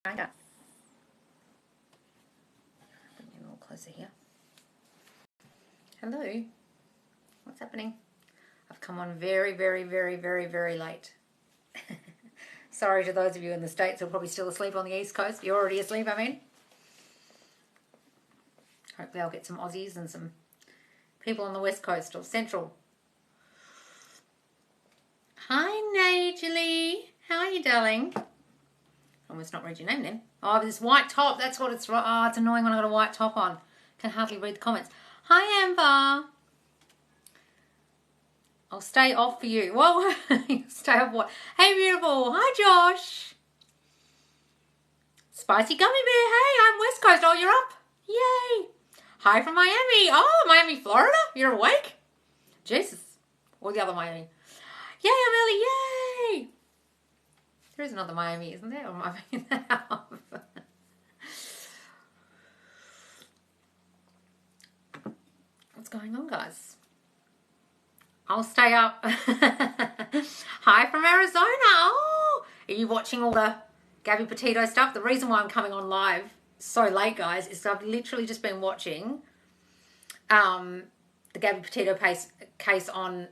Hi, guys. Bring you a little closer here. Hello. What's happening? I've come on very, very, very, very, very late. Sorry to those of you in the States who are probably still asleep on the East Coast. You're already asleep, I mean. Hopefully I'll get some Aussies and some people on the West Coast or Central. Hi, Nigely. How are you, darling? Almost not read your name then. Oh, this white top. That's what it's... Oh, it's annoying when I've got a white top on. Can hardly read the comments. Hi, Amber. I'll stay off for you. Whoa. Stay off what? Hey, beautiful. Hi, Josh. Spicy Gummy Bear. Hey, I'm West Coast. Oh, you're up. Yay. Hi from Miami. Oh, Miami, Florida. You're awake? Jesus. Or the other Miami. Yay, Amelie. Yay. There is another Miami, isn't there? Or am I making that up? What's going on, guys? I'll stay up. Hi from Arizona. Oh, are you watching all the Gabby Petito stuff? The reason why I'm coming on live so late, guys, is I've literally just been watching the Gabby Petito case on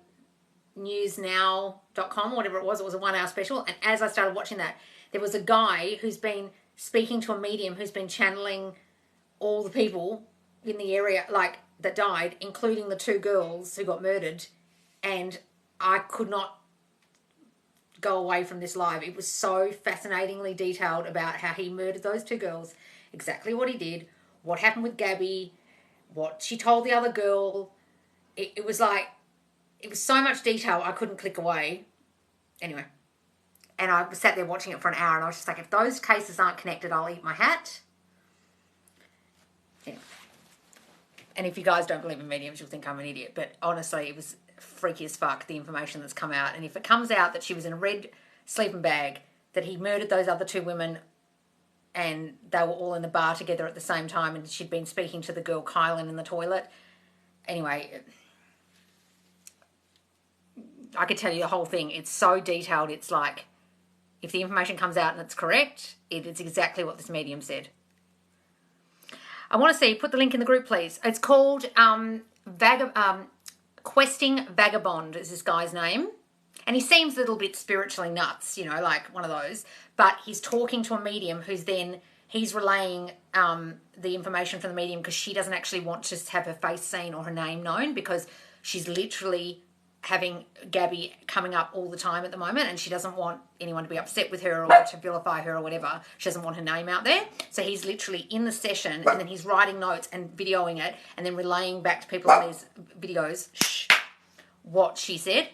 newsnow.com, whatever it was. It was a 1 hour special. And as I started watching that, there was a guy who's been speaking to a medium who's been channeling all the people in the area, like, that died, including the 2 girls who got murdered. And I could not go away from this live. It was so fascinatingly detailed about how he murdered those 2 girls, exactly what he did, what happened with Gabby, what she told the other girl. It was like, it was so much detail I couldn't click away. Anyway, and I sat there watching it for an hour and I was just like, if those cases aren't connected, I'll eat my hat. Anyway. And if you guys don't believe in mediums, you'll think I'm an idiot. But honestly, it was freaky as fuck, the information that's come out. And if it comes out that she was in a red sleeping bag, that he murdered those other 2 women and they were all in the bar together at the same time and she'd been speaking to the girl Kylan in the toilet. Anyway, I could tell you the whole thing. It's so detailed. It's like, if the information comes out and it's correct, it's exactly what this medium said. I want to see, put the link in the group, please. It's called Questing Vagabond is this guy's name. And he seems a little bit spiritually nuts, you know, like one of those. But he's talking to a medium who's then, he's relaying the information from the medium because she doesn't actually want to have her face seen or her name known because she's literally having Gabby coming up all the time at the moment and she doesn't want anyone to be upset with her or to vilify her or whatever. She doesn't want her name out there. So he's literally in the session and then he's writing notes and videoing it and then relaying back to people in these videos what she said.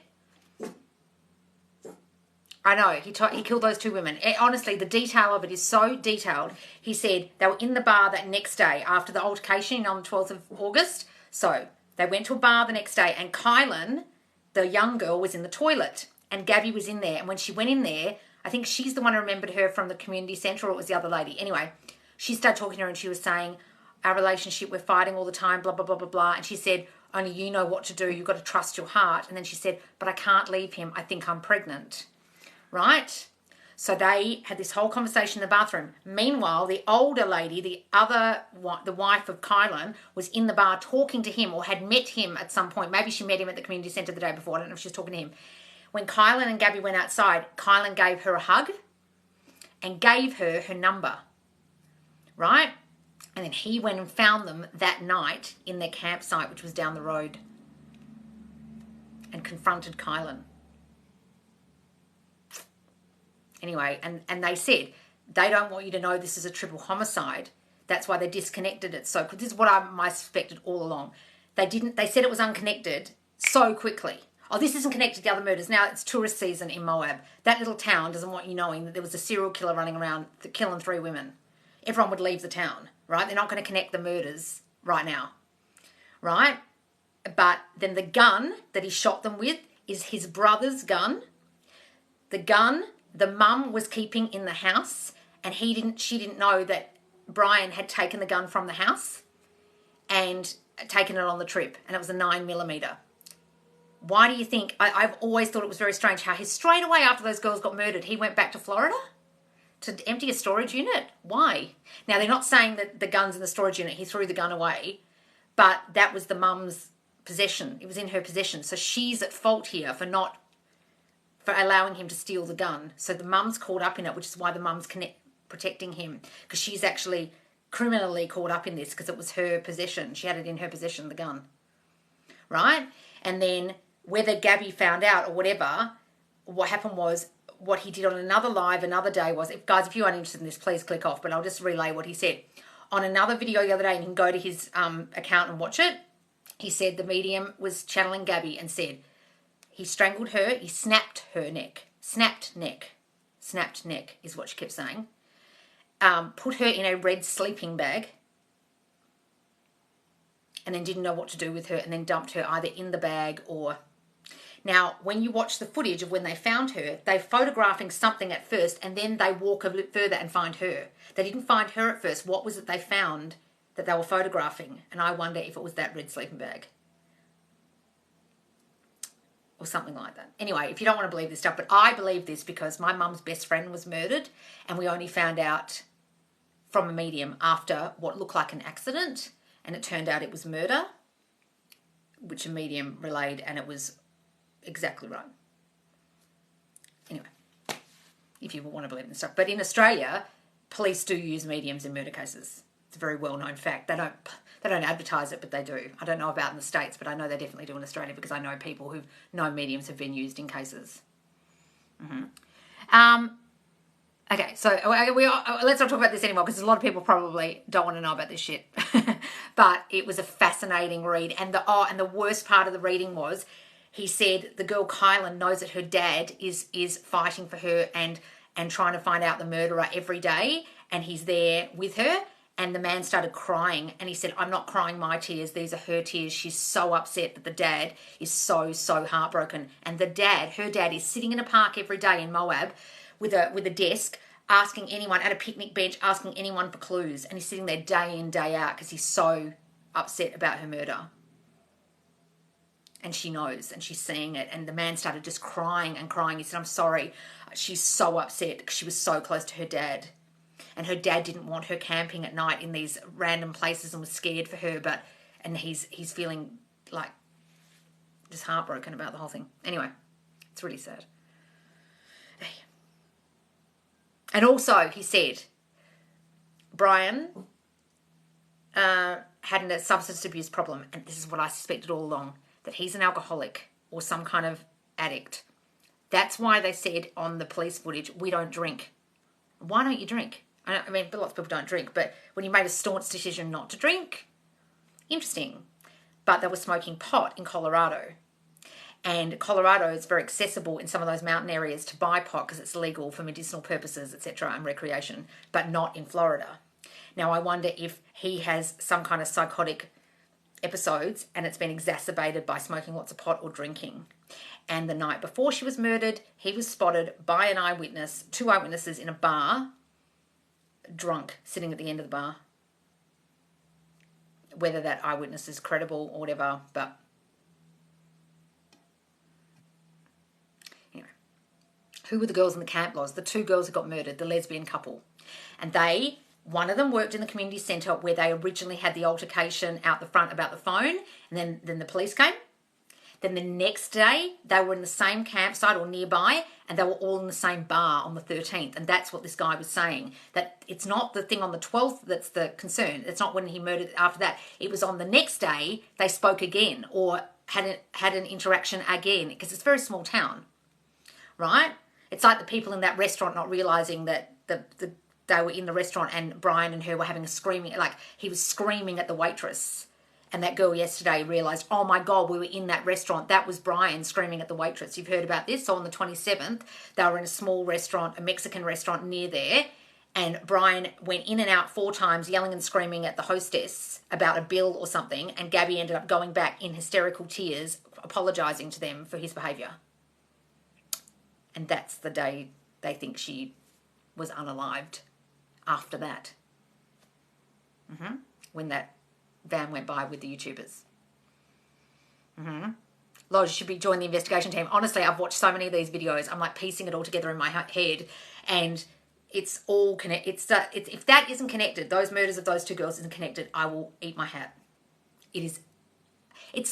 I know, he killed those 2 women. Honestly, the detail of it is so detailed. He said they were in the bar that next day after the altercation on the 12th of August. So they went to a bar the next day and Kylan, the young girl, was in the toilet and Gabby was in there. And when she went in there, I think she's the one who remembered her from the community centre, or it was the other lady. Anyway, she started talking to her and she was saying, our relationship, we're fighting all the time, blah, blah, blah, blah, blah. And she said, only you know what to do. You've got to trust your heart. And then she said, but I can't leave him. I think I'm pregnant. Right? So they had this whole conversation in the bathroom. Meanwhile, the older lady, the wife of Kylan, was in the bar talking to him or had met him at some point. Maybe she met him at the community centre the day before. I don't know if she was talking to him. When Kylan and Gabby went outside, Kylan gave her a hug and gave her number. Right? And then he went and found them that night in their campsite, which was down the road, and confronted Kylan. Anyway, and they said, they don't want you to know this is a triple homicide. That's why they disconnected it. So this is what I suspected all along. They said it was unconnected so quickly. Oh, this isn't connected to the other murders. Now it's tourist season in Moab. That little town doesn't want you knowing that there was a serial killer running around killing 3 women. Everyone would leave the town, right? They're not going to connect the murders right now, right? But then the gun that he shot them with is his brother's gun. The gun the mum was keeping in the house, and she didn't know that Brian had taken the gun from the house and taken it on the trip, and it was a 9mm. Why do you think? I've always thought it was very strange how straight away after those girls got murdered, he went back to Florida. to empty a storage unit? Why? Now, they're not saying that the gun's in the storage unit. He threw the gun away, but that was the mum's possession. It was in her possession. So she's at fault here for allowing him to steal the gun. So the mum's caught up in it, which is why the mum's protecting him, because she's actually criminally caught up in this because it was her possession. She had it in her possession, the gun. Right? And then whether Gabby found out or whatever, what happened was, what he did on another live another day was, if you aren't interested in this, please click off, but I'll just relay what he said. On another video the other day, and you can go to his account and watch it, he said the medium was channeling Gabby and said he strangled her, he snapped her neck. Snapped neck is what she kept saying. Put her in a red sleeping bag and then didn't know what to do with her, and then dumped her either in the bag or... Now, when you watch the footage of when they found her, they're photographing something at first and then they walk a bit further and find her. They didn't find her at first. What was it they found that they were photographing? And I wonder if it was that red sleeping bag or something like that. Anyway, if you don't want to believe this stuff, but I believe this because my mum's best friend was murdered and we only found out from a medium after what looked like an accident, and it turned out it was murder, which a medium relayed, and it was exactly right. Anyway, if you want to believe in this stuff. But in Australia, police do use mediums in murder cases. It's a very well-known fact. They don't advertise it, but they do. I don't know about in the States, but I know they definitely do in Australia because I know people who know mediums have been used in cases. Okay, so let's not talk about this anymore because a lot of people probably don't want to know about this shit. But it was a fascinating read. And the worst part of the reading was, he said the girl Kylan knows that her dad is fighting for her and trying to find out the murderer every day, and he's there with her. And the man started crying, and he said, "I'm not crying my tears. These are her tears. She's so upset that the dad is so heartbroken." And her dad is sitting in a park every day in Moab with a desk, asking anyone at a picnic bench, asking anyone for clues, and he's sitting there day in, day out because he's so upset about her murder. And she knows, and she's seeing it. And the man started just crying and crying. He said, "I'm sorry. She's so upset because she was so close to her dad. And her dad didn't want her camping at night in these random places and was scared for her. And he's feeling like just heartbroken about the whole thing." Anyway, it's really sad. And also, he said, Brian had a substance abuse problem. And this is what I suspected all along, that he's an alcoholic or some kind of addict. That's why they said on the police footage, "We don't drink." Why don't you drink? I mean, lots of people don't drink, but when you made a staunch decision not to drink, interesting. But they were smoking pot in Colorado. And Colorado is very accessible in some of those mountain areas to buy pot because it's legal for medicinal purposes, etc., and recreation, but not in Florida. Now, I wonder if he has some kind of psychotic episodes and it's been exacerbated by smoking lots of pot or drinking. And the night before she was murdered, he was spotted by two eyewitnesses in a bar, drunk, sitting at the end of the bar. Whether that eyewitness is credible or whatever, but anyway. Who were the girls in the camp was? The two girls who got murdered, the lesbian couple. And one of them worked in the community centre where they originally had the altercation out the front about the phone, and then the police came. Then the next day, they were in the same campsite or nearby, and they were all in the same bar on the 13th. And that's what this guy was saying, that it's not the thing on the 12th that's the concern. It's not when he murdered after that. It was on the next day they spoke again or had an interaction again, because it's a very small town, right? It's like the people in that restaurant not realising that they were in the restaurant and Brian and her were having a screaming, like he was screaming at the waitress. And that girl yesterday realised, oh my God, we were in that restaurant. That was Brian screaming at the waitress. You've heard about this. So on the 27th, they were in a small restaurant, a Mexican restaurant near there. And Brian went in and out 4 times, yelling and screaming at the hostess about a bill or something. And Gabby ended up going back in hysterical tears, apologising to them for his behaviour. And that's the day they think she was unalived after that. When that van went by with the YouTubers. Lodge should be join the investigation team. Honestly, I've watched so many of these videos. I'm like piecing it all together in my head, and it's all connected. If that isn't connected, those murders of those two girls isn't connected, I will eat my hat. It's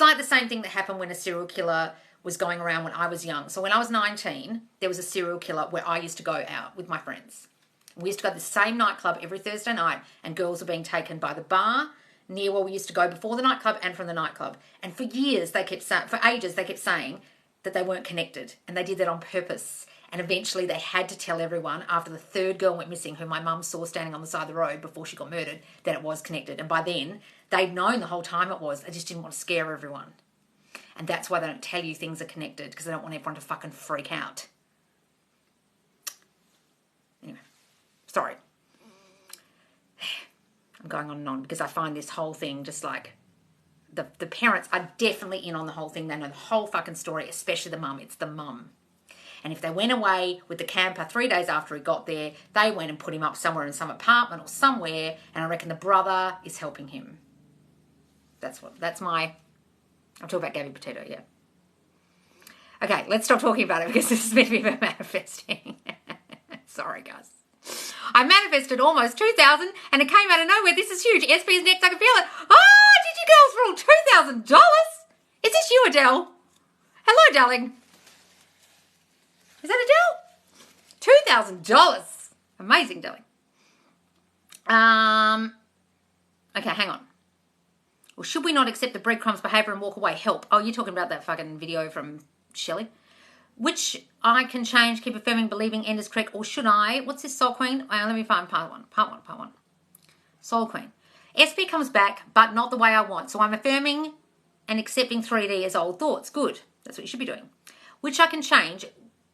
like the same thing that happened when a serial killer was going around when I was young. So when I was 19, there was a serial killer where I used to go out with my friends. We used to go to the same nightclub every Thursday night, and girls were being taken by the bar near where we used to go before the nightclub and from the nightclub. And for years, for ages, they kept saying that they weren't connected, and they did that on purpose. And eventually they had to tell everyone after the third girl went missing, who my mum saw standing on the side of the road before she got murdered, that it was connected. And by then, they'd known the whole time it was. They just didn't want to scare everyone. And that's why they don't tell you things are connected, because they don't want everyone to fucking freak out. Anyway, sorry. I'm going on and on because I find this whole thing just like the parents are definitely in on the whole thing. They know the whole fucking story, especially the mum. It's the mum. And if they went away with the camper 3 days after he got there, they went and put him up somewhere in some apartment or somewhere, and I reckon the brother is helping him. I'm talking about Gabby Petito, yeah. Okay, let's stop talking about it because this is meant to be about manifesting. Sorry, guys. I manifested almost 2,000 and it came out of nowhere. This is huge. SP is next. I can feel it. Oh, did you girls roll $2,000? Is this you, Adele? Hello, darling. Is that Adele? $2,000. Amazing, darling. Okay, hang on. Well, should we not accept the breadcrumbs behaviour and walk away? Help. Oh, you're talking about that fucking video from Shelley. Which I can change, keep affirming, believing, end is correct, or should I? What's this, Soul Queen? Let me find part one. Soul Queen. SP comes back, but not the way I want. So I'm affirming and accepting 3D as old thoughts. Good. That's what you should be doing. Which I can change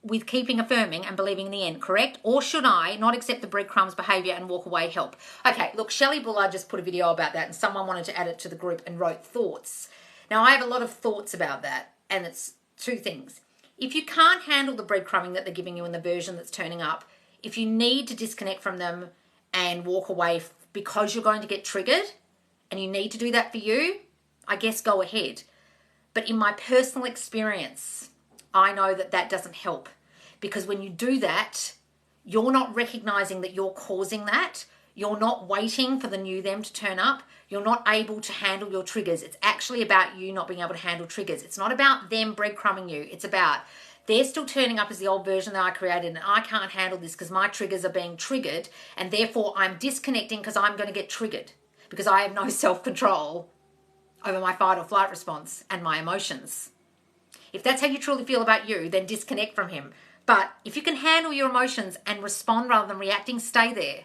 with keeping affirming and believing in the end, correct? Or should I not accept the breadcrumbs behaviour and walk away? Help. Okay, look, Shelley Bullard just put a video about that and someone wanted to add it to the group and wrote thoughts. Now, I have a lot of thoughts about that, and it's two things. If you can't handle the breadcrumbing that they're giving you in the version that's turning up, if you need to disconnect from them and walk away because you're going to get triggered and you need to do that for you, I guess go ahead. But in my personal experience, I know that that doesn't help, because when you do that, you're not recognizing that you're causing that. You're not waiting for the new them to turn up. You're not able to handle your triggers. It's actually about you not being able to handle triggers. It's not about them breadcrumbing you. It's about they're still turning up as the old version that I created, and I can't handle this because my triggers are being triggered, and therefore I'm disconnecting because I'm going to get triggered because I have no self-control over my fight or flight response and my emotions. If that's how you truly feel about you, then disconnect from him. But if you can handle your emotions and respond rather than reacting, stay there.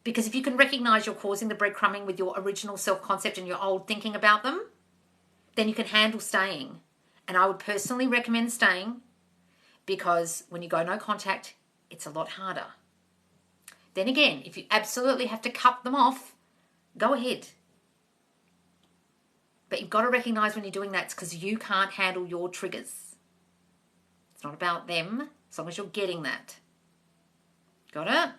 Because if you can recognize you're causing the breadcrumbing with your original self-concept and your old thinking about them, then you can handle staying. And I would personally recommend staying, because when you go no contact, it's a lot harder. Then again, if you absolutely have to cut them off, go ahead. But you've got to recognize when you're doing that, it's because you can't handle your triggers. It's not about them, as long as you're getting that. Got it?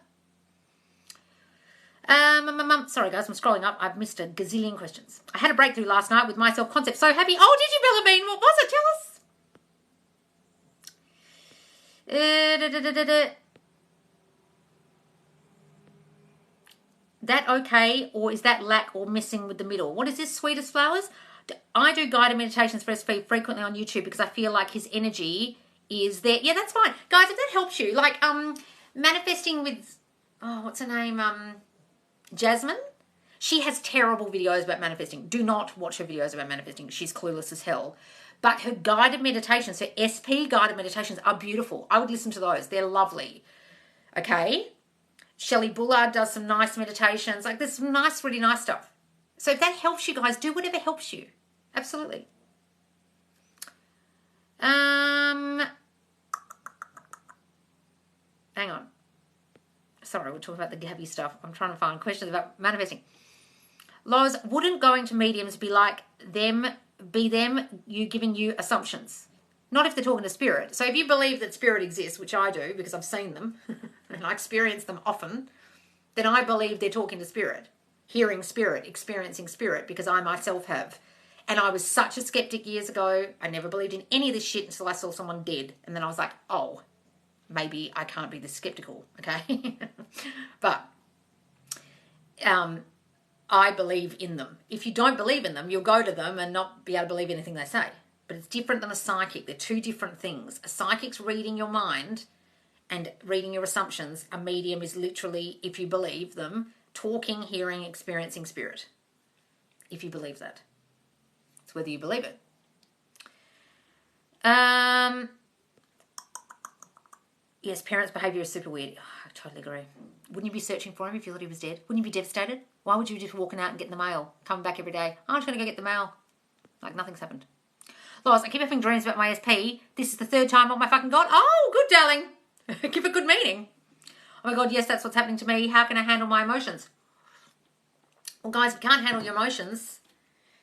Sorry guys, I'm scrolling up. I've missed a gazillion questions. I had a breakthrough last night with my self-concept. So happy. Oh, did you, Bellamine? What was it? Tell us. That okay, or is that lack or missing with the middle? What is this, Sweetest Flowers? I do guided meditations for SP frequently on YouTube because I feel like his energy is there. Yeah, that's fine. Guys, if that helps you, like manifesting with, oh, what's her name? Jasmine. She has terrible videos about manifesting. Do not watch her videos about manifesting. She's clueless as hell. But her guided meditations, her SP guided meditations are beautiful. I would listen to those. They're lovely. Okay? Shelley Bullard does some nice meditations. Like, there's some nice, really nice stuff. So if that helps you guys, do whatever helps you. Absolutely. Hang on. Sorry, we're talking about the Gabby stuff. I'm trying to find questions about manifesting. Loz, wouldn't going to mediums be like them, you giving you assumptions? Not if they're talking to spirit. So if you believe that spirit exists, which I do because I've seen them and I experience them often, then I believe they're talking to spirit, hearing spirit, experiencing spirit, because I myself have. And I was such a skeptic years ago. I never believed in any of this shit until I saw someone dead. And then I was like, oh, maybe I can't be this skeptical, okay? But I believe in them. If you don't believe in them, you'll go to them and not be able to believe anything they say. But it's different than a psychic. They're two different things. A psychic's reading your mind and reading your assumptions. A medium is literally, if you believe them, talking, hearing, experiencing spirit. If you believe that. It's whether you believe it. Yes, parents' behaviour is super weird. Oh, I totally agree. Wouldn't you be searching for him if you thought he was dead? Wouldn't you be devastated? Why would you just walking out and getting the mail, coming back every day? I'm just going to go get the mail. Like nothing's happened. Lois, I keep having dreams about my SP. This is the 3rd time. Oh my fucking God. Oh, good, darling. Give a good meaning. Oh my God, yes, that's what's happening to me. How can I handle my emotions? Well, guys, if you can't handle your emotions,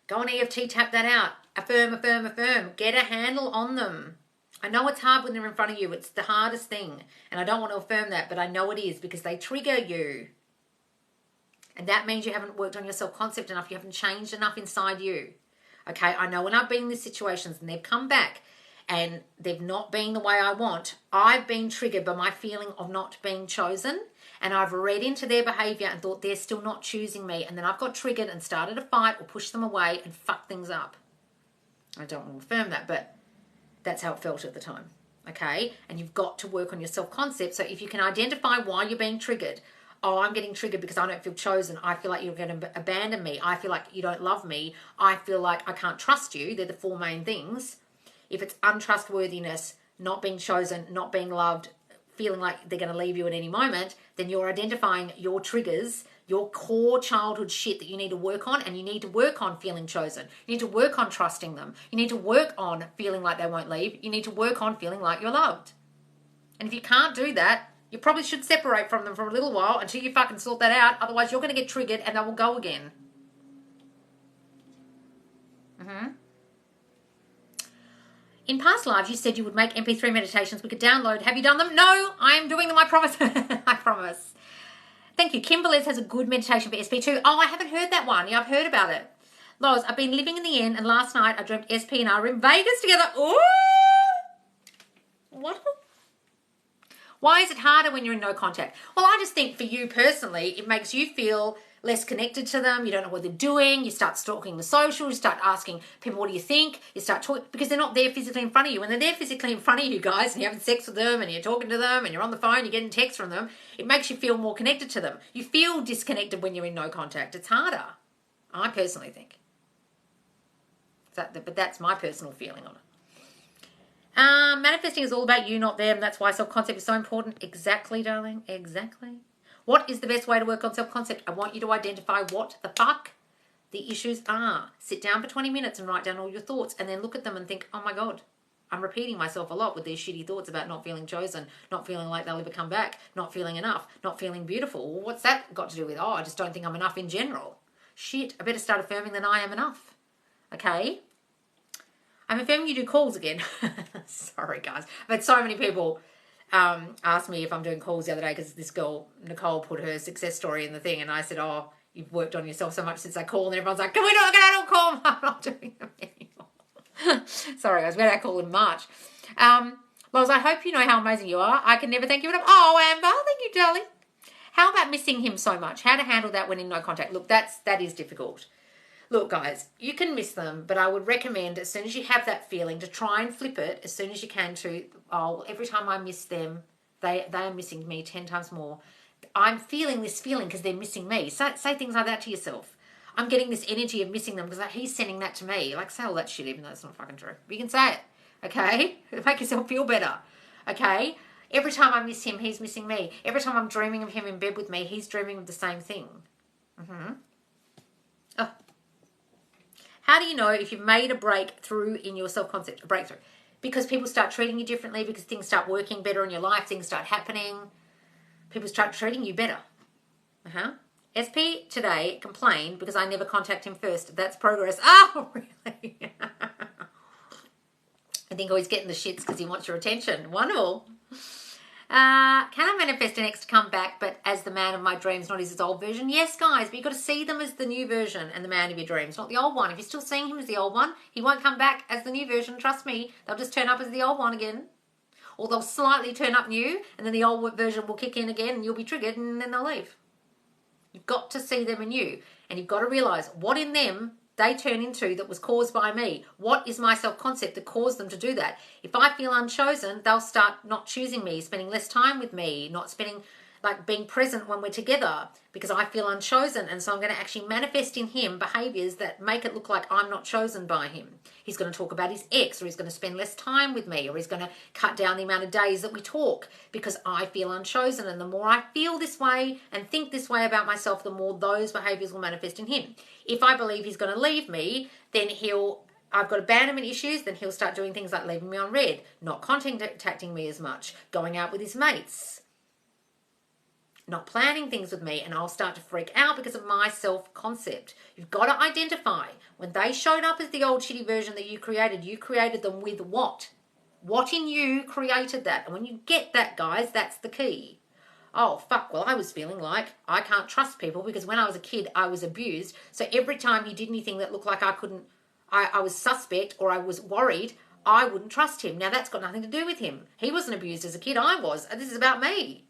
go on EFT, tap that out. Affirm, affirm, affirm. Get a handle on them. I know it's hard when they're in front of you. It's the hardest thing. And I don't want to affirm that, but I know it is because they trigger you. And that means you haven't worked on your self-concept enough. You haven't changed enough inside you. Okay, I know when I've been in these situations and they've come back and they've not been the way I want, I've been triggered by my feeling of not being chosen. And I've read into their behaviour and thought they're still not choosing me. And then I've got triggered and started a fight or pushed them away and fucked things up. I don't want to affirm that, but that's how it felt at the time. Okay? And you've got to work on your self-concept. So if you can identify why you're being triggered. Oh, I'm getting triggered because I don't feel chosen. I feel like you're going to abandon me. I feel like you don't love me. I feel like I can't trust you. They're the 4 main things. If it's untrustworthiness, not being chosen, not being loved, feeling like they're going to leave you at any moment, then you're identifying your triggers, your core childhood shit that you need to work on, and you need to work on feeling chosen. You need to work on trusting them. You need to work on feeling like they won't leave. You need to work on feeling like you're loved. And if you can't do that, you probably should separate from them for a little while until you fucking sort that out. Otherwise, you're going to get triggered and they will go again. In past lives, you said you would make MP3 meditations we could download. Have you done them? No, I am doing them, I promise. I promise. Thank you. Kimberly's has a good meditation for SP too. Oh, I haven't heard that one. Yeah, I've heard about it. Loz, I've been living in the inn and last night I dreamt SP and I were in Vegas together. Ooh! What? Why is it harder when you're in no contact? Well, I just think for you personally, it makes you feel less connected to them. You don't know what they're doing. You start stalking the socials. You start asking people, what do you think? You start talking, because they're not there physically in front of you. When they're there physically in front of you guys and you're having sex with them and you're talking to them and you're on the phone, you're getting texts from them, it makes you feel more connected to them. You feel disconnected when you're in no contact. It's harder, I personally think. But that's my personal feeling on it. Manifesting is all about you, not them. That's why self-concept is so important. Exactly, darling. Exactly. What is the best way to work on self-concept? I want you to identify what the fuck the issues are. Sit down for 20 minutes and write down all your thoughts and then look at them and think, oh my God, I'm repeating myself a lot with these shitty thoughts about not feeling chosen, not feeling like they'll ever come back, not feeling enough, not feeling beautiful. Well, what's that got to do with, oh, I just don't think I'm enough in general? Shit, I better start affirming that I am enough. Okay? I'm affirming you do calls again. Sorry, guys. I've had so many people ask me if I'm doing calls the other day because this girl, Nicole, put her success story in the thing and I said, oh, you've worked on yourself so much since I call, and everyone's like, can we not get out of call? I'm not doing them anymore. Sorry, guys. We had our call in March. Loz, I hope you know how amazing you are. I can never thank you enough. Oh, Amber, thank you, darling. How about missing him so much? How to handle that when in no contact? Look, that is difficult. Look, guys, you can miss them, but I would recommend as soon as you have that feeling to try and flip it as soon as you can to, oh, every time I miss them, they are missing me 10 times more. I'm feeling this feeling because they're missing me. Say things like that to yourself. I'm getting this energy of missing them because he's sending that to me. Like, say all that shit even though it's not fucking true. But you can say it, okay? Make yourself feel better, okay? Every time I miss him, he's missing me. Every time I'm dreaming of him in bed with me, he's dreaming of the same thing. Oh. How do you know if you've made a breakthrough in your self-concept, a breakthrough? Because people start treating you differently, because things start working better in your life, things start happening, people start treating you better. SP today complained because I never contact him first. That's progress. Oh, really? I think he's getting the shits because he wants your attention. Wonderful. Can I manifest an ex to come back, but as the man of my dreams, not as his old version? Yes, guys, but you've got to see them as the new version and the man of your dreams, not the old one. If you're still seeing him as the old one, he won't come back as the new version. Trust me, they'll just turn up as the old one again. or they'll slightly turn up new, and then the old version will kick in again, and you'll be triggered, and then they'll leave. You've got to see them in you, and you've got to realize what in them they turn into that was caused by me. What is my self-concept that caused them to do that? If I feel unchosen, they'll start not choosing me, spending less time with me, not spending, like being present when we're together because I feel unchosen. And so I'm going to actually manifest in him behaviors that make it look like I'm not chosen by him. He's going to talk about his ex, or he's going to spend less time with me, or he's going to cut down the amount of days that we talk because I feel unchosen. And the more I feel this way and think this way about myself, the more those behaviors will manifest in him. If I believe he's going to leave me, then I've got abandonment issues, then he'll start doing things like leaving me on red, not contacting me as much, going out with his mates, not planning things with me, and I'll start to freak out because of my self-concept. You've got to identify when they showed up as the old shitty version that you created them with what? What in you created that? And when you get that, guys, that's the key. Oh, fuck, well, I was feeling like I can't trust people because when I was a kid, I was abused. So every time he did anything that looked like I was suspect or I was worried, I wouldn't trust him. Now, that's got nothing to do with him. He wasn't abused as a kid. I was. This is about me.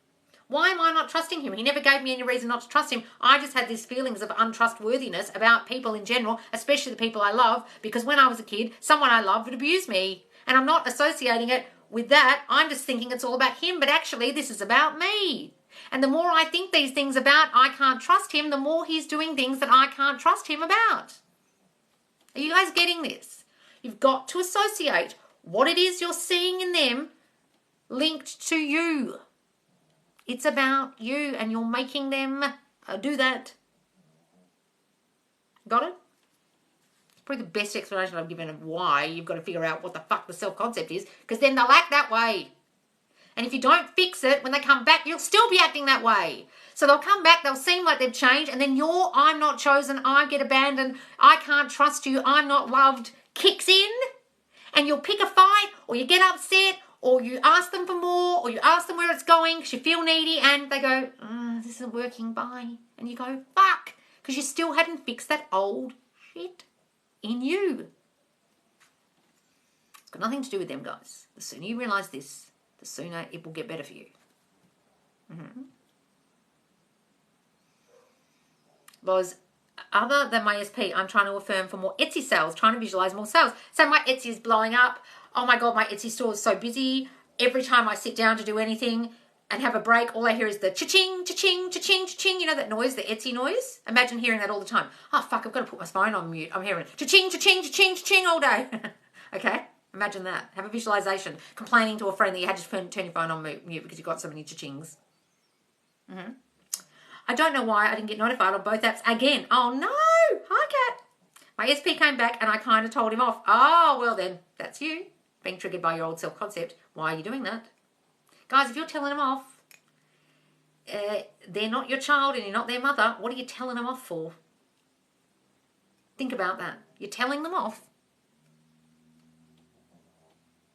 Why am I not trusting him? He never gave me any reason not to trust him. I just had these feelings of untrustworthiness about people in general, especially the people I love, because when I was a kid, someone I loved would abuse me. And I'm not associating it with that. I'm just thinking it's all about him, but actually this is about me. And the more I think these things about I can't trust him, the more he's doing things that I can't trust him about. Are you guys getting this? You've got to associate what it is you're seeing in them linked to you. It's about you, and you're making them do that. Got it? It's probably the best explanation I've given of why you've got to figure out what the fuck the self-concept is, because then they'll act that way. And if you don't fix it, when they come back, you'll still be acting that way. So they'll come back, they'll seem like they've changed, and then your I'm not chosen, I get abandoned, I can't trust you, I'm not loved kicks in, and you'll pick a fight, or you get upset, or you ask them for more, or you ask them where it's going because you feel needy, and they go, this isn't working, bye. And you go, fuck, because you still hadn't fixed that old shit in you. It's got nothing to do with them, guys. The sooner you realise this, the sooner it will get better for you. Was other than my SP, I'm trying to affirm for more Etsy sales, trying to visualise more sales. So my Etsy is blowing up. Oh my God, my Etsy store is so busy. Every time I sit down to do anything and have a break, all I hear is the cha-ching, cha-ching, cha-ching, cha-ching. You know that noise, the Etsy noise? Imagine hearing that all the time. Oh, fuck, I've got to put my phone on mute. I'm hearing cha-ching, cha-ching, cha-ching, cha-ching all day. Okay? Imagine that. Have a visualization. Complaining to a friend that you had to turn your phone on mute because you got so many cha-chings. I don't know why I didn't get notified on both apps again. Oh, no. Hi, Kat. My SP came back and I kind of told him off. Oh, well then, that's you. Being triggered by your old self-concept. Why are you doing that? Guys, if you're telling them off, they're not your child and you're not their mother, what are you telling them off for? Think about that. You're telling them off.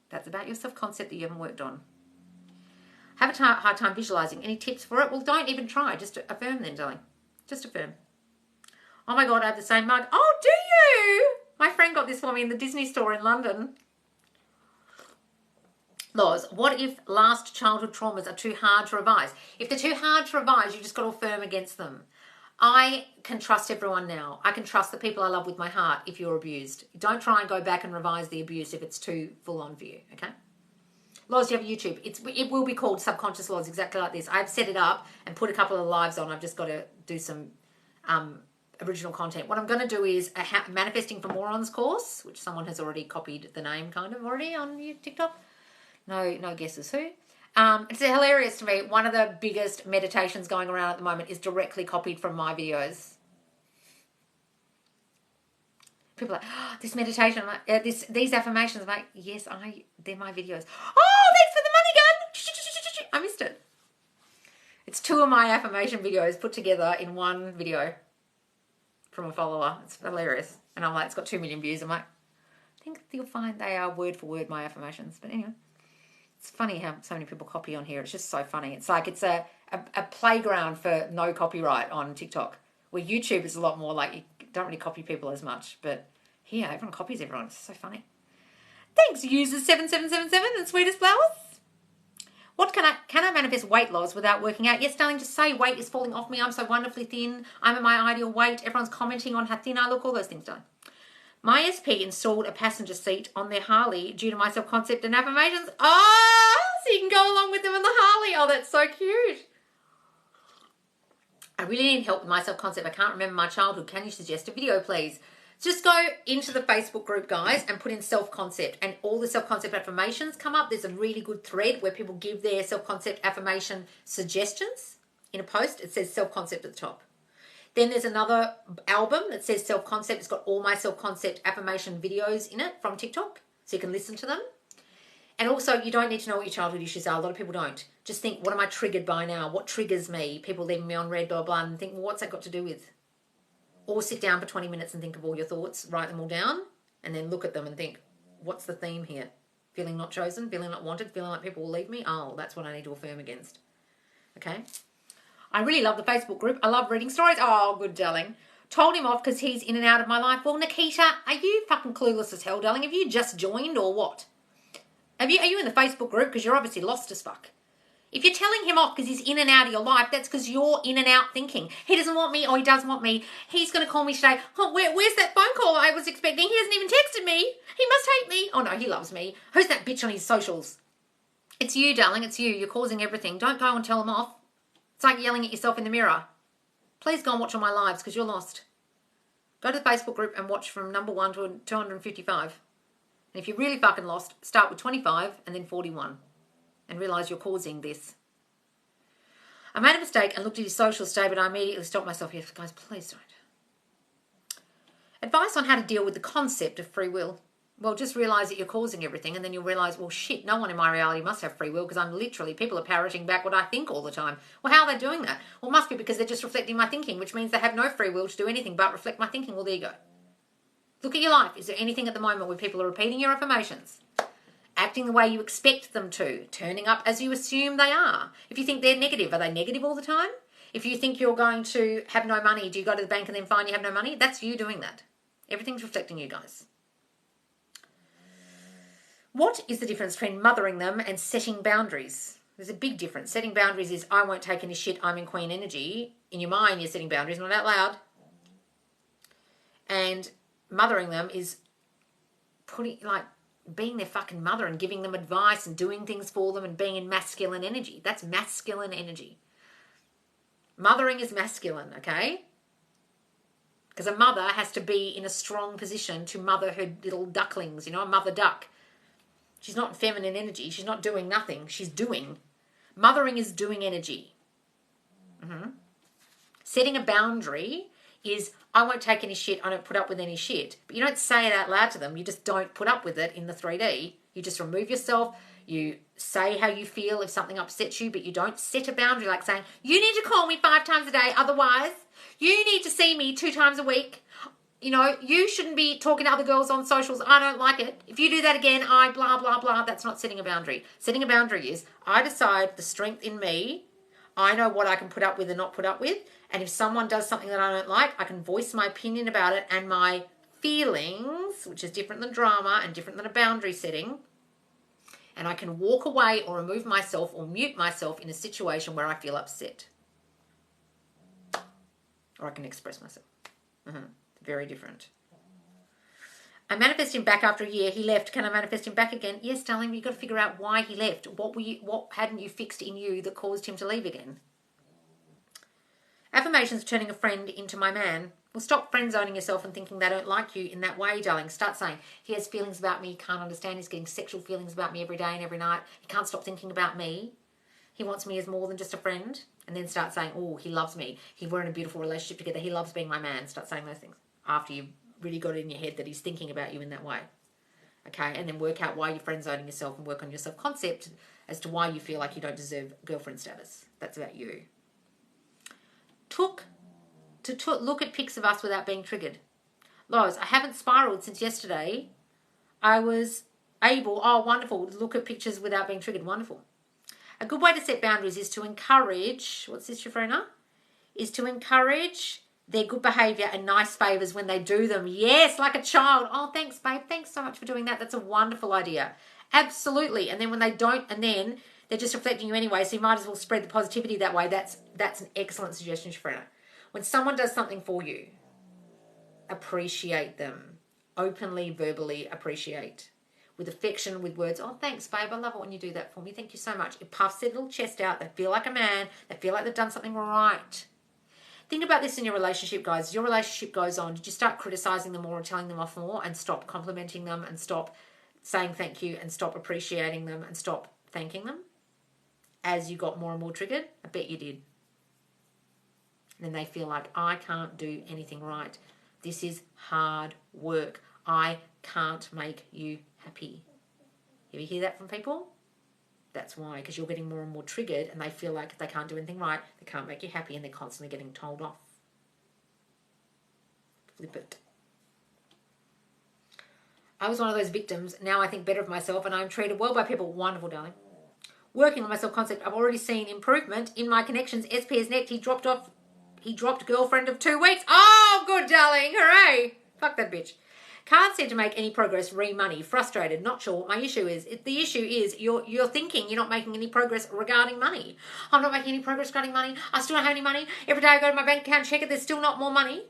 That's about your self-concept that you haven't worked on. Have a hard time visualizing. Any tips for it? Well, don't even try. Just affirm then, darling. Just affirm. Oh my God, I have the same mug. Oh, do you? My friend got this for me in the Disney store in London. Loz, what if last childhood traumas are too hard to revise? If they're too hard to revise, you just got to affirm against them. I can trust everyone now. I can trust the people I love with my heart if you're abused. Don't try and go back and revise the abuse if it's too full on for you, okay? Loz, you have YouTube. It will be called Subconscious Loz, exactly like this. I've set it up and put a couple of lives on. I've just got to do some original content. What I'm going to do is a Manifesting for Morons course, which someone has already copied the name kind of already on your TikTok. No guesses who. It's hilarious to me. One of the biggest meditations going around at the moment is directly copied from my videos. People are like, oh, this meditation, these affirmations. I'm like, yes, they're my videos. Oh, thanks for the money gun. I missed it. It's 2 of my affirmation videos put together in one video from a follower. It's hilarious. And I'm like, it's got 2 million views. I'm like, I think you'll find they are word for word my affirmations. But anyway, it's funny how so many people copy on here. It's just so funny. It's like it's a playground for no copyright on TikTok. Where YouTube is a lot more like you don't really copy people as much. But here, everyone copies everyone. It's so funny. Thanks, user7777 and Sweetest Flowers. What can I manifest weight loss without working out? Yes, darling, just say weight is falling off me. I'm so wonderfully thin. I'm at my ideal weight. Everyone's commenting on how thin I look. All those things, darling. My SP installed a passenger seat on their Harley due to my self-concept and affirmations. Oh, so you can go along with them on the Harley. Oh, that's so cute. I really need help with my self-concept. I can't remember my childhood. Can you suggest a video, please? Just go into the Facebook group, guys, and put in self-concept, and all the self-concept affirmations come up. There's a really good thread where people give their self-concept affirmation suggestions in a post. It says self-concept at the top. Then there's another album that says self-concept. It's got all my self-concept affirmation videos in it from TikTok, so you can listen to them. And also, you don't need to know what your childhood issues are. A lot of people don't. Just think, what am I triggered by now? What triggers me? People leaving me on red, blah, blah, and think, well, what's that got to do with? Or sit down for 20 minutes and think of all your thoughts, write them all down, and then look at them and think, what's the theme here? Feeling not chosen, feeling not wanted, feeling like people will leave me? Oh, that's what I need to affirm against. Okay? I really love the Facebook group. I love reading stories. Oh, good, darling. Told him off because he's in and out of my life. Well, Nikita, are you fucking clueless as hell, darling? Have you just joined or what? Are you in the Facebook group? Because you're obviously lost as fuck. If you're telling him off because he's in and out of your life, that's because you're in and out thinking. He doesn't want me or he does want me. He's going to call me today. Oh, where's that phone call I was expecting? He hasn't even texted me. He must hate me. Oh, no, he loves me. Who's that bitch on his socials? It's you, darling. It's you. You're causing everything. Don't go and tell him off. It's like yelling at yourself in the mirror. Please go and watch all my lives because you're lost. Go to the Facebook group and watch from number 1 to 255. And if you're really fucking lost, start with 25 and then 41. And realise you're causing this. I made a mistake and looked at his socials today, but I immediately stopped myself. Yes, guys, please don't. Advice on how to deal with the concept of free will. Well, just realise that you're causing everything, and then you'll realise, well, shit, no one in my reality must have free will because people are parroting back what I think all the time. Well, how are they doing that? Well, it must be because they're just reflecting my thinking, which means they have no free will to do anything but reflect my thinking. Well, there you go. Look at your life. Is there anything at the moment where people are repeating your affirmations? Acting the way you expect them to, turning up as you assume they are. If you think they're negative, are they negative all the time? If you think you're going to have no money, do you go to the bank and then find you have no money? That's you doing that. Everything's reflecting you, guys. What is the difference between mothering them and setting boundaries? There's a big difference. Setting boundaries is, I won't take any shit, I'm in queen energy. In your mind, you're setting boundaries, not out loud. And mothering them is being their fucking mother and giving them advice and doing things for them and being in masculine energy. That's masculine energy. Mothering is masculine, okay? Because a mother has to be in a strong position to mother her little ducklings, a mother duck. She's not feminine energy. She's not doing nothing. She's doing. Mothering is doing energy. Setting a boundary is, I won't take any shit, I don't put up with any shit. But you don't say it out loud to them. You just don't put up with it in the 3D. You just remove yourself. You say how you feel if something upsets you, but you don't set a boundary like saying, you need to call me 5 times a day, otherwise you need to see me 2 times a week. You shouldn't be talking to other girls on socials. I don't like it. If you do that again, I blah, blah, blah. That's not setting a boundary. Setting a boundary is, I decide the strength in me. I know what I can put up with and not put up with. And if someone does something that I don't like, I can voice my opinion about it and my feelings, which is different than drama and different than a boundary setting. And I can walk away or remove myself or mute myself in a situation where I feel upset. Or I can express myself. Very different. I manifest him back after a year. He left. Can I manifest him back again? Yes, darling, you've got to figure out why he left. What hadn't you fixed in you that caused him to leave again? Affirmations turning a friend into my man. Well, stop friend zoning yourself and thinking they don't like you in that way, darling. Start saying, he has feelings about me, he can't understand. He's getting sexual feelings about me every day and every night. He can't stop thinking about me. He wants me as more than just a friend. And then start saying, oh, he loves me. We're in a beautiful relationship together. He loves being my man. Start saying those things after you've really got it in your head that he's thinking about you in that way. Okay, and then work out why you're friend zoning yourself and work on your self-concept as to why you feel like you don't deserve girlfriend status. That's about you. Look at pics of us without being triggered. Lois, I haven't spiraled since yesterday. I was able, wonderful, to look at pictures without being triggered. Wonderful. A good way to set boundaries is to encourage, what's this, Shafrina? Is to encourage their good behaviour and nice favours when they do them. Yes, like a child. Oh, thanks, babe. Thanks so much for doing that. That's a wonderful idea. Absolutely. And then when they don't, and then They're just reflecting you anyway, so you might as well spread the positivity that way. That's an excellent suggestion, Shafrena. When someone does something for you, appreciate them. Openly, verbally appreciate. With affection, with words. Oh, thanks, babe. I love it when you do that for me. Thank you so much. It puffs their little chest out. They feel like a man. They feel like they've done something right. Think about this in your relationship, guys. As your relationship goes on, did you start criticizing them more and telling them off more and stop complimenting them and stop saying thank you and stop appreciating them and stop thanking them as you got more and more triggered? I bet you did. And then they feel like, I can't do anything right. This is hard work. I can't make you happy. You ever hear that from people? That's why, because you're getting more and more triggered and they feel like they can't do anything right, they can't make you happy, and they're constantly getting told off. Flip it. I was one of those victims. Now I think better of myself and I'm treated well by people. Wonderful, darling. Working on my self-concept, I've already seen improvement in my connections. SP is next. He dropped girlfriend of 2 weeks. Oh, good, darling. Hooray. Fuck that bitch. Can't seem to make any progress, money, frustrated, not sure what my issue is. The issue is you're thinking you're not making any progress regarding money. I'm not making any progress regarding money. I still don't have any money. Every day I go to my bank account, check it, there's still not more money.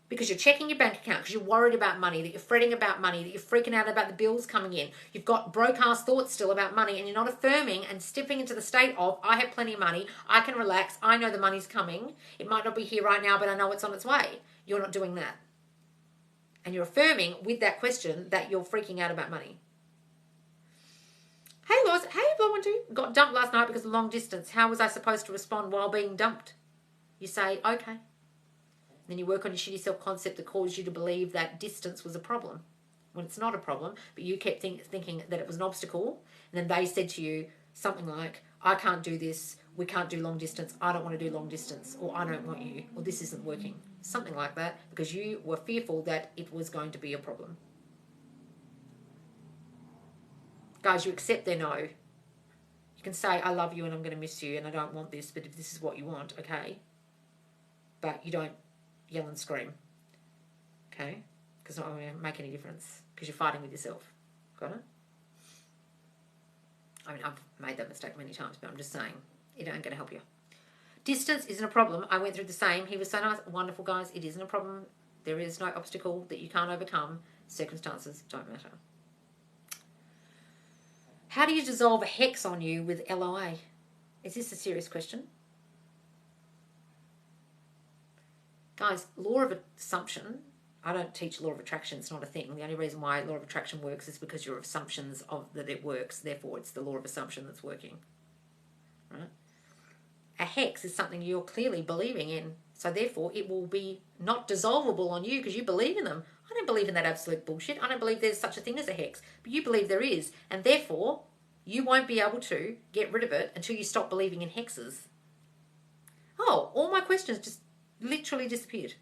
Because you're checking your bank account, because you're worried about money, that you're fretting about money, that you're freaking out about the bills coming in. You've got broke-ass thoughts still about money, and you're not affirming and stepping into the state of, I have plenty of money, I can relax, I know the money's coming. It might not be here right now, but I know it's on its way. You're not doing that. And you're affirming with that question that you're freaking out about money. Hey, Loz. Hey, Blue got dumped last night because of long distance. How was I supposed to respond while being dumped? You say, okay. Then you work on your shitty self-concept that caused you to believe that distance was a problem when it's not a problem, but you kept thinking that it was an obstacle. And then they said to you something like, I can't do this, we can't do long distance, I don't want to do long distance, or I don't want you, or this isn't working. Something like that, because you were fearful that it was going to be a problem. Guys, you accept their no. You can say, I love you and I'm going to miss you and I don't want this, but if this is what you want, okay. But you don't yell and scream, okay? Because it's not going to make any difference, because you're fighting with yourself. Got it? I mean, I've made that mistake many times, but I'm just saying, it ain't going to help you. Distance isn't a problem. I went through the same. He was so nice. Wonderful, guys. It isn't a problem. There is no obstacle that you can't overcome. Circumstances don't matter. How do you dissolve a hex on you with LOA? Is this a serious question? Guys, law of assumption, I don't teach law of attraction. It's not a thing. The only reason why law of attraction works is because your assumptions of that it works. Therefore, it's the law of assumption that's working. Right? A hex is something you're clearly believing in. So therefore, it will be not dissolvable on you because you believe in them. I don't believe in that absolute bullshit. I don't believe there's such a thing as a hex. But you believe there is. And therefore, you won't be able to get rid of it until you stop believing in hexes. Oh, all my questions just literally disappeared.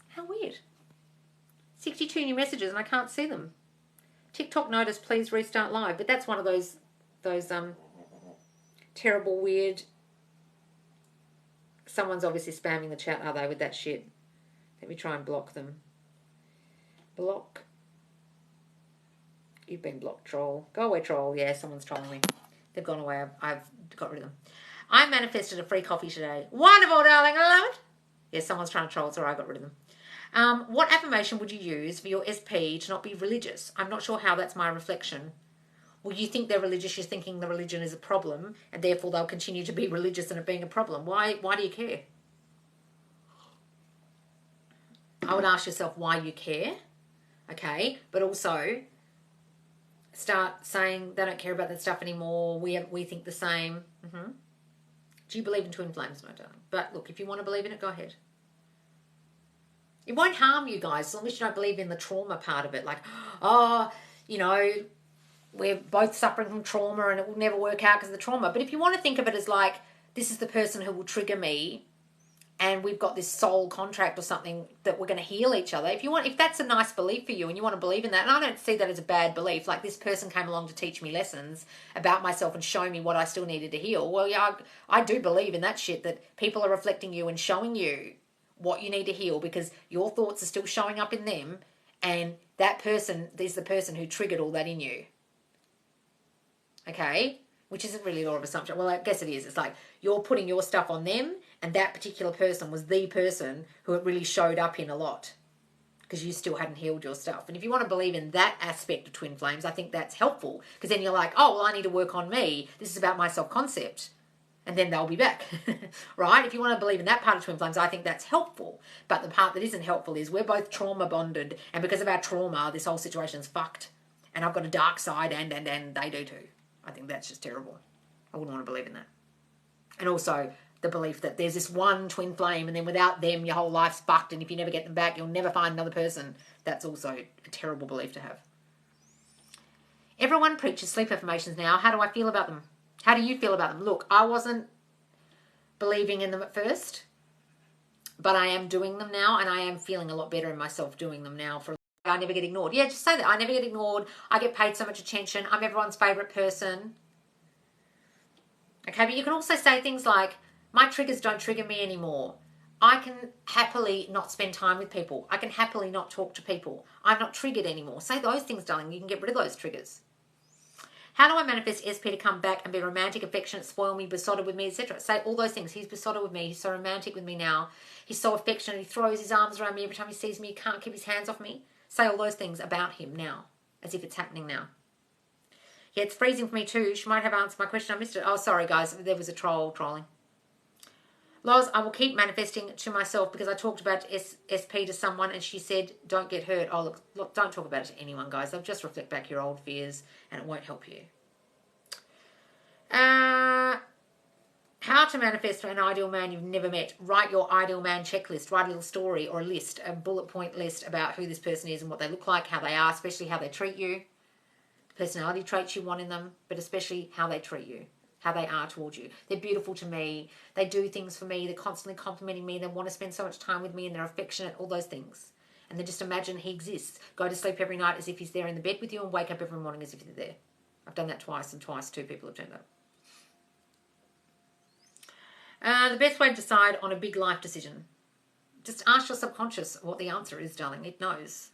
How weird. 62 new messages and I can't see them. TikTok notice, please restart live. But that's one of those terrible, weird... Someone's obviously spamming the chat, are they, with that shit? Let me try and block them. Block. You've been blocked, troll. Go away, troll. Yeah, someone's trolling me. They've gone away. I've got rid of them. I manifested a free coffee today. Wonderful, darling. I love it. Yeah, someone's trying to troll. It's all right. I got rid of them. What affirmation would you use for your SP to not be religious? I'm not sure how that's my reflection. Well, you think they're religious. You're thinking the religion is a problem, and therefore they'll continue to be religious and it being a problem. Why do you care? I would ask yourself why you care. Okay, but also start saying they don't care about that stuff anymore. We think the same. Mm-hmm. Do you believe in twin flames? No, darling. But look, if you want to believe in it, go ahead. It won't harm you guys as long as you don't believe in the trauma part of it. Like, oh, you know, we're both suffering from trauma and it will never work out because of the trauma. But if you want to think of it as like, this is the person who will trigger me and we've got this soul contract or something that we're going to heal each other. If that's a nice belief for you and you want to believe in that, and I don't see that as a bad belief, like this person came along to teach me lessons about myself and show me what I still needed to heal. Well, yeah, I do believe in that shit, that people are reflecting you and showing you what you need to heal because your thoughts are still showing up in them and that person is the person who triggered all that in you. Okay? which isn't really law of assumption. Well, I guess it is. It's like you're putting your stuff on them, and that particular person was the person who it really showed up in a lot because you still hadn't healed your stuff. And if you want to believe in that aspect of twin flames, I think that's helpful because then you're like, oh, well, I need to work on me. This is about my self-concept. And then they'll be back, right? If you want to believe in that part of twin flames, I think that's helpful. But the part that isn't helpful is we're both trauma bonded, and because of our trauma, this whole situation's fucked. And I've got a dark side, and they do too. I think that's just terrible. I wouldn't want to believe in that. And also the belief that there's this one twin flame, and then without them, your whole life's fucked, and if you never get them back, you'll never find another person. That's also a terrible belief to have. Everyone preaches sleep affirmations now. How do I feel about them? How do you feel about them? Look, I wasn't believing in them at first, but I am doing them now, and I am feeling a lot better in myself doing them now. I never get ignored. Yeah, just say that. I never get ignored. I get paid so much attention. I'm everyone's favourite person. Okay, but you can also say things like, my triggers don't trigger me anymore. I can happily not spend time with people. I can happily not talk to people. I'm not triggered anymore. Say those things, darling. You can get rid of those triggers. How do I manifest SP to come back and be romantic, affectionate, spoil me, besotted with me, etc.? Say all those things. He's besotted with me. He's so romantic with me now. He's so affectionate. He throws his arms around me every time he sees me. He can't keep his hands off me. Say all those things about him now, as if it's happening now. Yeah, it's freezing for me too. She might have answered my question. I missed it. Oh, sorry, guys. There was a trolling. Loz, I will keep manifesting to myself because I talked about SP to someone and she said, don't get hurt. Oh, look, don't talk about it to anyone, guys. They'll just reflect back your old fears and it won't help you. How to manifest an ideal man you've never met. Write your ideal man checklist. Write a little story or a list, a bullet point list about who this person is and what they look like, how they are, especially how they treat you. Personality traits you want in them, but especially how they treat you. How they are towards you. They're beautiful to me. They do things for me. They're constantly complimenting me. They want to spend so much time with me and they're affectionate, all those things. And then just imagine he exists. Go to sleep every night as if he's there in the bed with you and wake up every morning as if you're there. I've done that twice and twice 2 people have turned up. The best way to decide on a big life decision. Just ask your subconscious what the answer is, darling. It knows.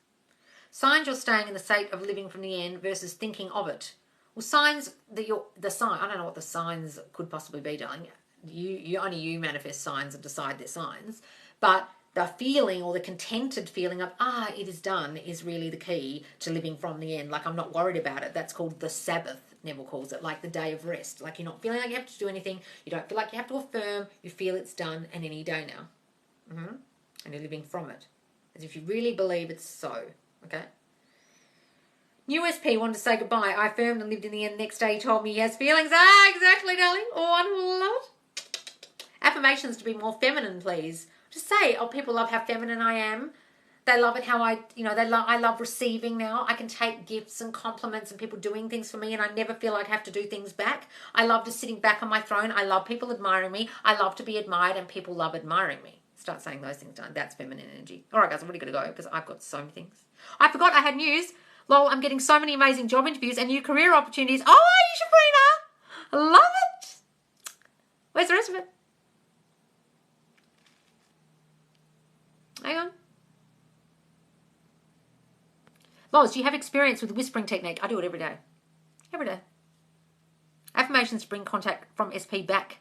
Signs you're staying in the state of living from the end versus thinking of it. Well, signs that I don't know what the signs could possibly be, darling. Only you manifest signs and decide they're signs. But the feeling or the contented feeling of, it is done is really the key to living from the end. Like, I'm not worried about it. That's called the Sabbath, Neville calls it, like the day of rest. Like, you're not feeling like you have to do anything. You don't feel like you have to affirm. You feel it's done and any day now. And you're living from it. As if you really believe it's so. Okay? New SP wanted to say goodbye. I affirmed and lived in the end. Next day he told me he has feelings. Exactly, darling. Oh, I love it. Affirmations to be more feminine, please. Just say, people love how feminine I am. They love it how I love receiving now. I can take gifts and compliments and people doing things for me and I never feel like I have to do things back. I love just sitting back on my throne. I love people admiring me. I love to be admired and people love admiring me. Start saying those things, darling. That's feminine energy. All right, guys, I'm really going to go because I've got so many things. I forgot I had news. Lol, I'm getting so many amazing job interviews and new career opportunities. Oh, are you, Sabrina? Love it. Where's the rest of it? Hang on. Loz, do you have experience with the whispering technique? I do it every day. Every day. Affirmations to bring contact from SP back.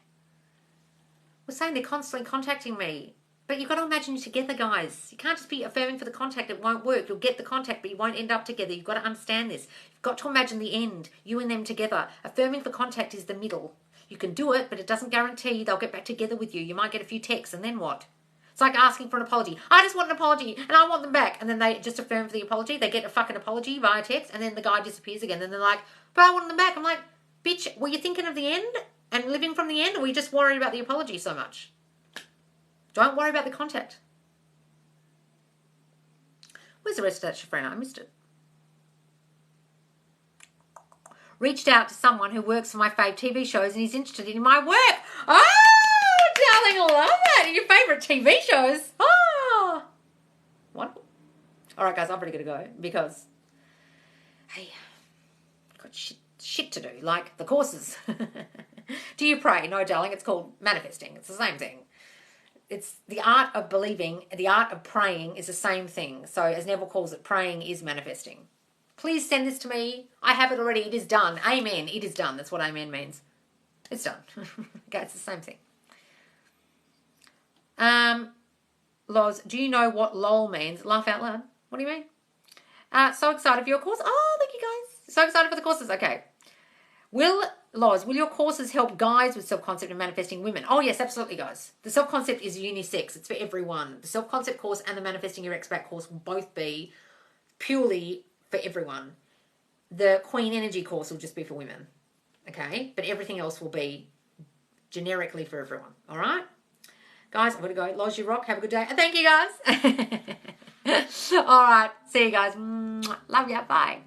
We're saying they're constantly contacting me. But you've got to imagine you're together, guys. You can't just be affirming for the contact. It won't work. You'll get the contact, but you won't end up together. You've got to understand this. You've got to imagine the end, you and them together. Affirming for contact is the middle. You can do it, but it doesn't guarantee they'll get back together with you. You might get a few texts, and then what? It's like asking for an apology. I just want an apology, and I want them back. And then they just affirm for the apology. They get a fucking apology via text, and then the guy disappears again. And they're like, but I want them back. I'm like, bitch, were you thinking of the end and living from the end, or were you just worried about the apology so much? Don't worry about the contact. Where's the rest of that, Shafrana? I missed it. Reached out to someone who works for my fave TV shows and he's interested in my work. Oh, darling, I love that. In your favourite TV shows. Oh, wonderful. All right, guys, I'm pretty going to go because, hey, I've got shit to do, like the courses. Do you pray? No, darling, it's called manifesting. It's the same thing. It's the art of believing, the art of praying is the same thing. So as Neville calls it, praying is manifesting. Please send this to me. I have it already. It is done. Amen. It is done. That's what amen means. It's done. Okay, it's the same thing. Loz, do you know what LOL means? Laugh out loud. What do you mean? So excited for your course. Oh, thank you guys. So excited for the courses. Okay. Will your courses help guys with self-concept and manifesting women? Oh, yes, absolutely, guys. The self-concept is unisex. It's for everyone. The self-concept course and the manifesting your expat course will both be purely for everyone. The Queen Energy course will just be for women. Okay? But everything else will be generically for everyone. All right? Guys, I'm going to go. Loz, you rock. Have a good day. And thank you, guys. All right. See you guys. Love ya. Bye.